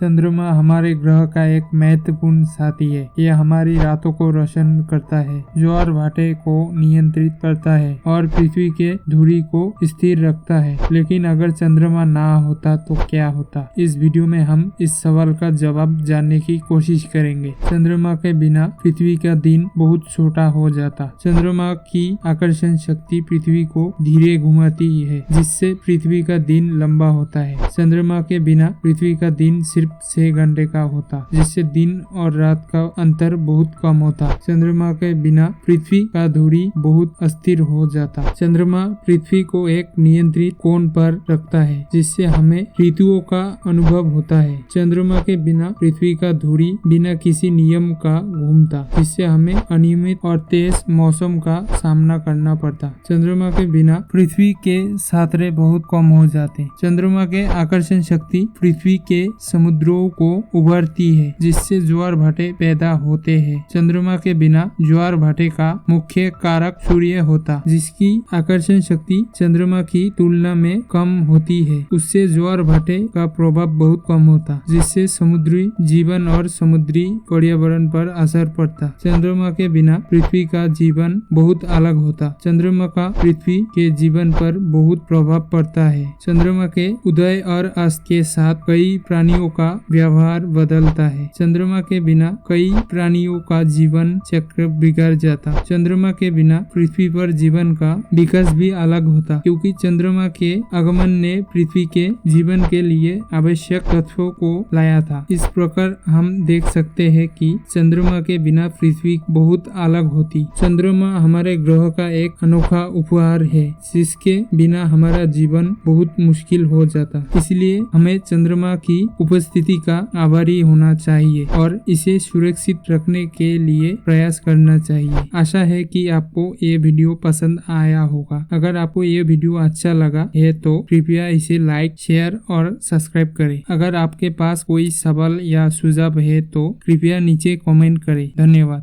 चंद्रमा हमारे ग्रह का एक महत्वपूर्ण साथी है। यह हमारी रातों को रोशन करता है, ज्वार भाटे को नियंत्रित करता है और पृथ्वी के धुरी को स्थिर रखता है। लेकिन अगर चंद्रमा ना होता तो क्या होता? इस वीडियो में हम इस सवाल का जवाब जानने की कोशिश करेंगे। चंद्रमा के बिना पृथ्वी का दिन बहुत छोटा हो जाता। चंद्रमा की आकर्षण शक्ति पृथ्वी को धीरे घुमाती है, जिससे पृथ्वी का दिन लंबा होता है। चंद्रमा के बिना पृथ्वी का दिन सिर्फ 6 घंटे का होता, जिससे दिन और रात का अंतर बहुत कम होता। चंद्रमा के बिना पृथ्वी का धुरी बहुत अस्थिर हो जाता। चंद्रमा पृथ्वी को एक नियंत्रित कोण पर रखता है, जिससे हमें ऋतुओं का अनुभव होता है। चंद्रमा के बिना पृथ्वी का धुरी बिना किसी नियम का घूमता, जिससे हमें अनियमित और तेज मौसम का सामना करना पड़ता। चंद्रमा के बिना पृथ्वी के सातरे बहुत कम हो जाते। चंद्रमा के आकर्षण शक्ति पृथ्वी के समुद्रों को उभरती है, जिससे ज्वार भाटे पैदा होते हैं। चंद्रमा के बिना ज्वार भाटे का मुख्य कारक सूर्य होता, जिसकी आकर्षण शक्ति चंद्रमा की तुलना में कम होती है। उससे ज्वार भाटे का प्रभाव बहुत कम होता, जिससे समुद्री जीवन और समुद्री पर्यावरण पर असर पड़ता। चंद्रमा के बिना पृथ्वी का जीवन बहुत अलग होता। चंद्रमा का पृथ्वी के जीवन पर बहुत प्रभाव पड़ता है। चंद्रमा के उदय और अस्त के साथ कई प्राणियों का व्यवहार बदलता है। चंद्रमा के बिना कई प्राणियों का जीवन चक्र बिगड़ जाता। चंद्रमा के बिना पृथ्वी पर जीवन का विकास भी अलग होता, क्योंकि चंद्रमा के आगमन ने पृथ्वी के जीवन के लिए आवश्यक तत्वों को लाया था। इस प्रकार हम देख सकते हैं कि चंद्रमा के बिना पृथ्वी बहुत अलग होती। चंद्रमा हमारे ग्रह का एक अनोखा उपहार है, जिसके बिना हमारा जीवन बहुत मुश्किल हो जाता। इसलिए हमें चंद्रमा की उपस्थिति का आभारी होना चाहिए और इसे सुरक्षित रखने के लिए प्रयास करना चाहिए। आशा है कि आपको ये वीडियो पसंद आया होगा। अगर आपको ये वीडियो अच्छा लगा है तो कृपया इसे लाइक, शेयर और सब्सक्राइब करें। अगर आपके पास कोई सवाल या सुझाव है तो कृपया नीचे कमेंट करें। धन्यवाद।